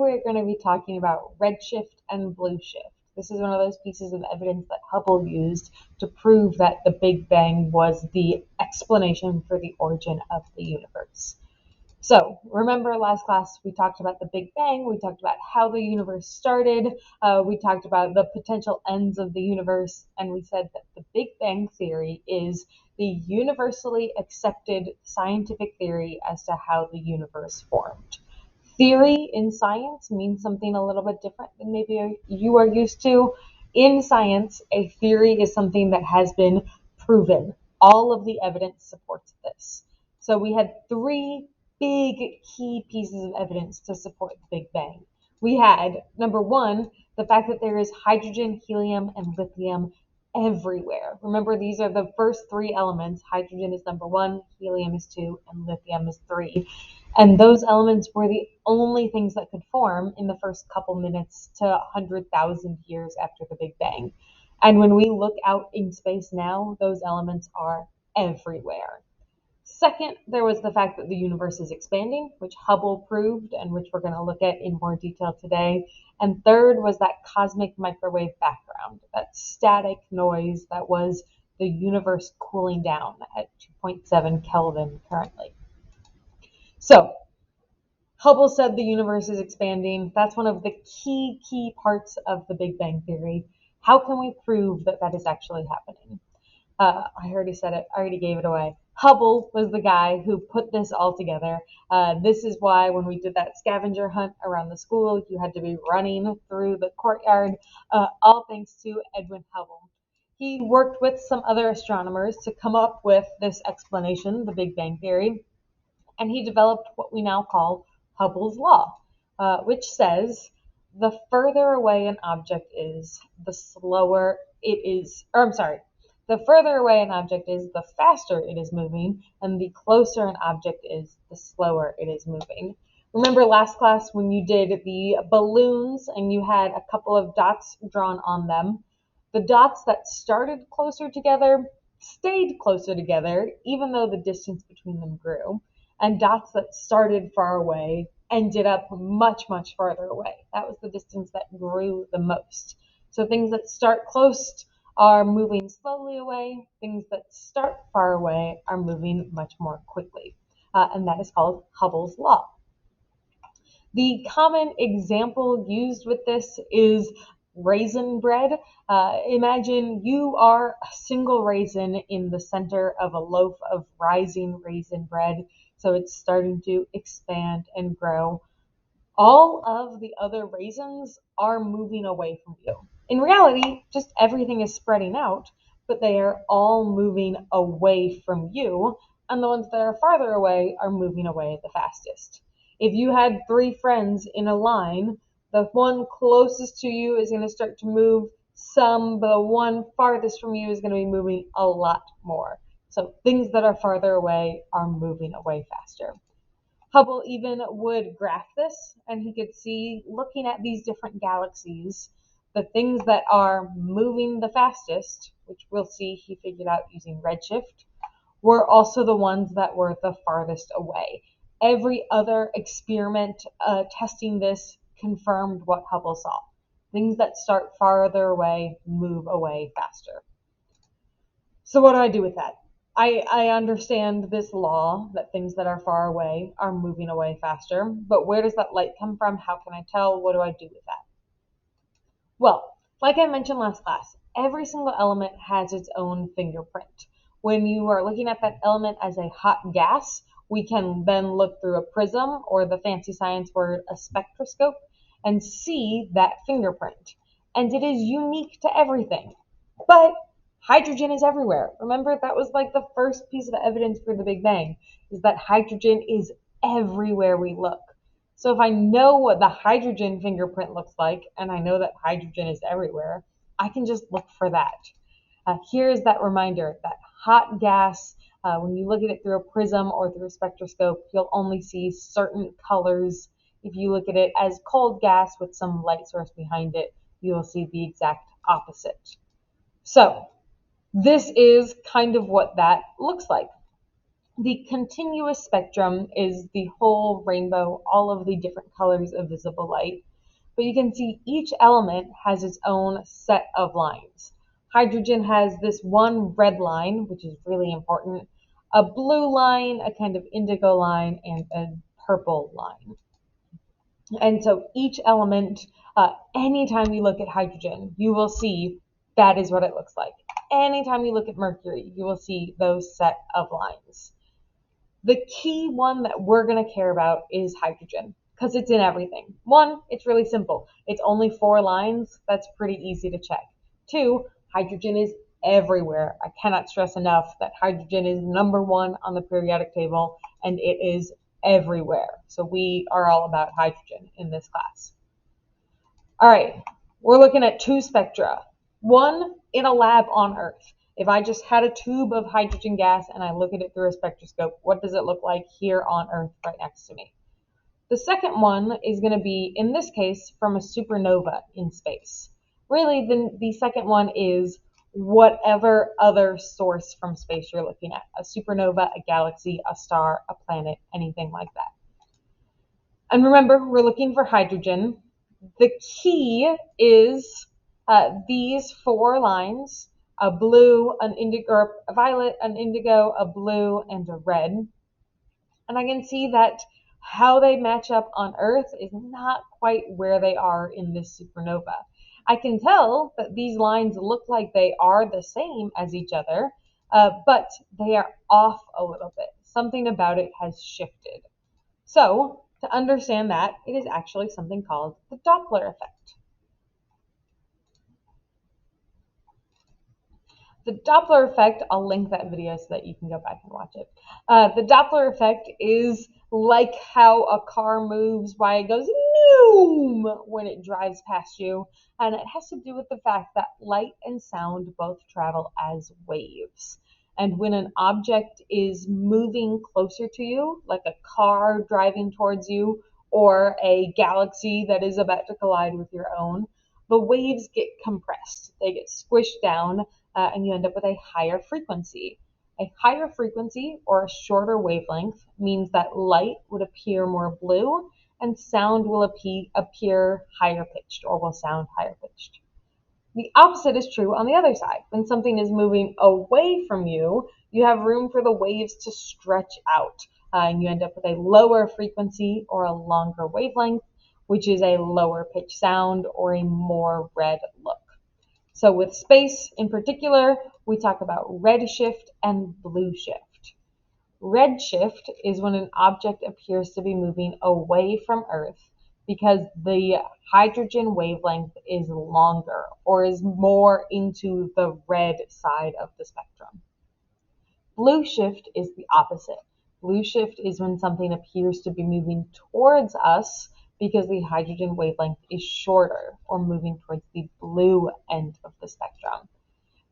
we're going to be talking about redshift and blue shift. This is one of those pieces of evidence that Hubble used to prove that the Big Bang was the explanation for the origin of the universe. So remember last class we talked about the Big Bang, we talked about how the universe started, we talked about the potential ends of the universe, and we said that the Big Bang theory is the universally accepted scientific theory as to how the universe formed. Theory in science means something a little bit different than maybe you are used to. In science, a theory is something that has been proven. All of the evidence supports this. So we had three big key pieces of evidence to support the Big Bang. We had, number one, the fact that there is hydrogen, helium, and lithium everywhere. Remember, these are the first three elements. Hydrogen is number one, helium is two, and lithium is three. And those elements were the only things that could form in the first couple minutes to 100,000 years after the Big Bang. And when we look out in space now, those elements are everywhere. Second, there was the fact that the universe is expanding, which Hubble proved and which we're going to look at in more detail today. And third was that cosmic microwave background, that static noise that was the universe cooling down at 2.7 Kelvin currently. So, Hubble said the universe is expanding. That's one of the key parts of the Big Bang theory. How can we prove that that is actually happening? I already said it. I already gave it away. Hubble was the guy who put this all together. This is why when we did that scavenger hunt around the school, you had to be running through the courtyard, all thanks to Edwin Hubble. He worked with some other astronomers to come up with this explanation, the Big Bang theory, and he developed what we now call Hubble's law, which says the further away an object is, the slower it is, the further away an object is, the faster it is moving, and the closer an object is, the slower it is moving. Remember last class when you did the balloons and you had a couple of dots drawn on them? The dots that started closer together stayed closer together, even though the distance between them grew. And dots that started far away ended up much farther away. That was the distance that grew the most. So things that start close are moving slowly away. Things that start far away are moving much more quickly. And that is called Hubble's law. The common example used with this is raisin bread. Imagine you are a single raisin in the center of a loaf of rising raisin bread. So it's starting to expand and grow. All of the other raisins are moving away from you. In reality, just everything is spreading out, but they are all moving away from you, and the ones that are farther away are moving away the fastest. If you had three friends in a line, the one closest to you is going to start to move some, but the one farthest from you is going to be moving a lot more. So things that are farther away are moving away faster. Hubble even would graph this, and he could see, looking at these different galaxies, the things that are moving the fastest, which we'll see he figured out using redshift, were also the ones that were the farthest away. Every other experiment testing this confirmed what Hubble saw. Things that start farther away move away faster. So what do I do with that? I understand this law that things that are far away are moving away faster, but where does that light come from? How can I tell? What do I do with that? Well, like I mentioned last class, every single element has its own fingerprint. When you are looking at that element as a hot gas, we can then look through a prism, or the fancy science word, a spectroscope, and see that fingerprint. And it is unique to everything. But hydrogen is everywhere. Remember, that was like the first piece of evidence for the Big Bang, is that hydrogen is everywhere we look. So if I know what the hydrogen fingerprint looks like, and I know that hydrogen is everywhere, I can just look for that. Here's that reminder, that hot gas, when you look at it through a prism or through a spectroscope, you'll only see certain colors. If you look at it as cold gas with some light source behind it, you will see the exact opposite. So this is kind of what that looks like. The continuous spectrum is the whole rainbow, all of the different colors of visible light. But you can see each element has its own set of lines. Hydrogen has this one red line, which is really important, a blue line, a kind of indigo line, and a purple line. And so each element, anytime you look at hydrogen, you will see that is what it looks like. Anytime you look at mercury, you will see those set of lines. The key one that we're going to care about is hydrogen because it's in everything. One, it's really simple. It's only 4 lines. That's pretty easy to check. 2, hydrogen is everywhere. I cannot stress enough that hydrogen is number 1 on the periodic table and it is everywhere. So we are all about hydrogen in this class. All right, we're looking at 2 spectra. One in a lab on Earth. If I just had a tube of hydrogen gas and I look at it through a spectroscope, what does it look like here on Earth right next to me? The second one is going to be, in this case, from a supernova in space. Really, the second one is whatever other source from space you're looking at. A supernova, a galaxy, a star, a planet, anything like that. And remember, we're looking for hydrogen. The key is these 4 lines, a blue, an indigo, or a violet, an indigo, a blue, and a red. And I can see that how they match up on Earth is not quite where they are in this supernova. I can tell that these lines look like they are the same as each other, but they are off a little bit. Something about it has shifted. So, to understand that, it is actually something called the Doppler effect. The Doppler effect, I'll link that video so that you can go back and watch it. The Doppler effect is like how a car moves, why it goes noom when it drives past you. And it has to do with the fact that light and sound both travel as waves. And when an object is moving closer to you, like a car driving towards you, or a galaxy that is about to collide with your own, the waves get compressed. They get squished down, and you end up with a higher frequency. A higher frequency or a shorter wavelength means that light would appear more blue and sound will appear higher pitched or will sound higher pitched. The opposite is true on the other side. When something is moving away from you, you have room for the waves to stretch out, and you end up with a lower frequency or a longer wavelength, which is a lower pitch sound or a more red look. So with space in particular, we talk about redshift and blue shift. Redshift is when an object appears to be moving away from Earth because the hydrogen wavelength is longer or is more into the red side of the spectrum. Blue shift is the opposite. Blue shift is when something appears to be moving towards us because the hydrogen wavelength is shorter or moving towards the blue end of the spectrum.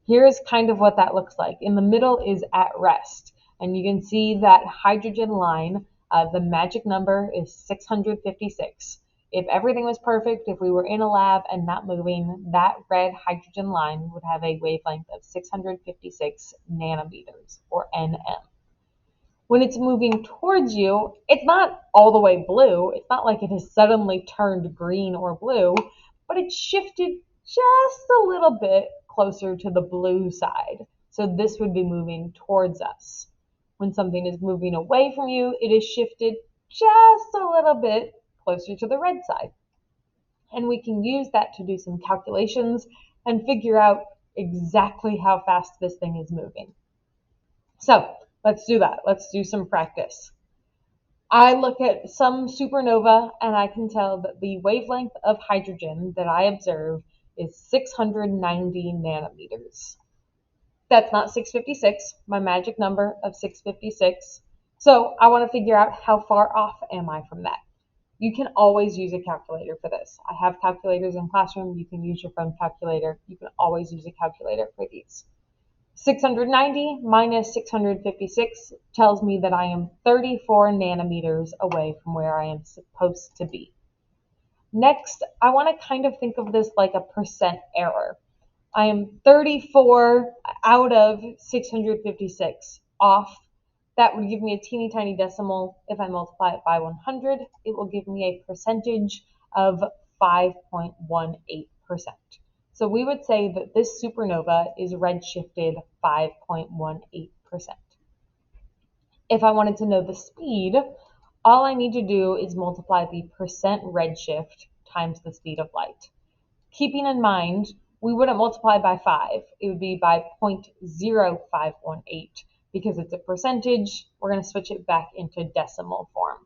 Here's kind of what that looks like. In the middle is at rest, and you can see that hydrogen line, the magic number is 656. If everything was perfect, if we were in a lab and not moving, that red hydrogen line would have a wavelength of 656 nanometers, or nm. When it's moving towards you, it's not all the way blue. It's not like it has suddenly turned green or blue, but it's shifted just a little bit closer to the blue side. So this would be moving towards us. When something is moving away from you, it is shifted just a little bit closer to the red side. And we can use that to do some calculations and figure out exactly how fast this thing is moving. So let's do that. Let's do some practice. I look at some supernova and I can tell that the wavelength of hydrogen that I observe is 690 nanometers. That's not 656, my magic number of 656. So I want to figure out how far off am I from that. You can always use a calculator for this. I have calculators in classroom. You can use your phone calculator. You can always use a calculator for these. 690 minus 656 tells me that I am 34 nanometers away from where I am supposed to be. Next, I want to kind of think of this like a percent error. I am 34 out of 656 off That would give me a teeny tiny decimal. If I multiply it by 100, it will give me a percentage of 5.18%. So we would say that this supernova is redshifted 5.18%. If I wanted to know the speed, all I need to do is multiply the percent redshift times the speed of light. Keeping in mind, we wouldn't multiply by 5. It would be by 0.0518 because it's a percentage. We're going to switch it back into decimal form.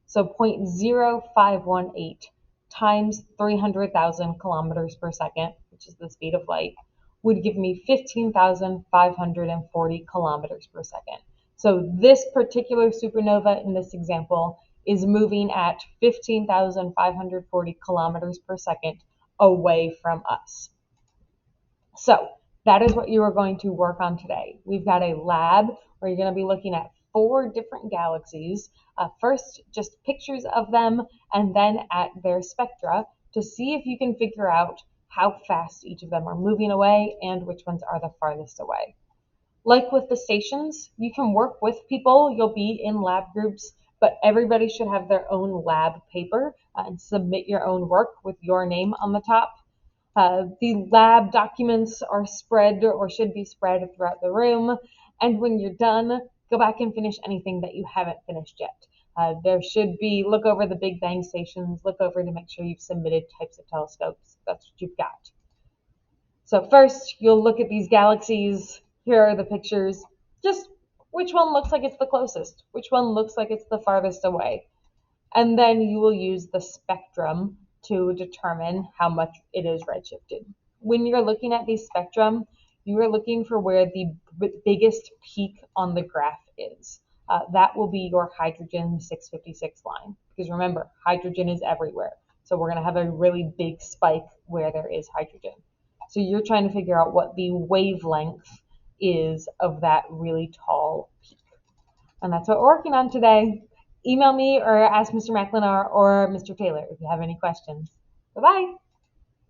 So 0.0518 times 300,000 kilometers per second, which is the speed of light, would give me 15,540 kilometers per second. So this particular supernova in this example is moving at 15,540 kilometers per second away from us. So that is what you are going to work on today. We've got a lab where you're going to be looking at 4 different galaxies. First, just pictures of them, and then at their spectra to see if you can figure out how fast each of them are moving away and which ones are the farthest away. Like with the stations, you can work with people. You'll be in lab groups, but everybody should have their own lab paper and submit your own work with your name on the top. The lab documents are spread or should be spread throughout the room. And when you're done, go back and finish anything that you haven't finished yet. There should be, look over the Big Bang stations, look over to make sure you've submitted types of telescopes. That's what you've got. So first, you'll look at these galaxies. Here are the pictures. Just which one looks like it's the closest? Which one looks like it's the farthest away? And then you will use the spectrum to determine how much it is redshifted. When you're looking at the spectrum, you are looking for where the biggest peak on the graph is. That will be your hydrogen 656 line. Because remember, hydrogen is everywhere. So we're going to have a really big spike where there is hydrogen. So you're trying to figure out what the wavelength is of that really tall peak. And that's what we're working on today. Email me or ask Mr. McLenar or Mr. Taylor if you have any questions. Bye-bye.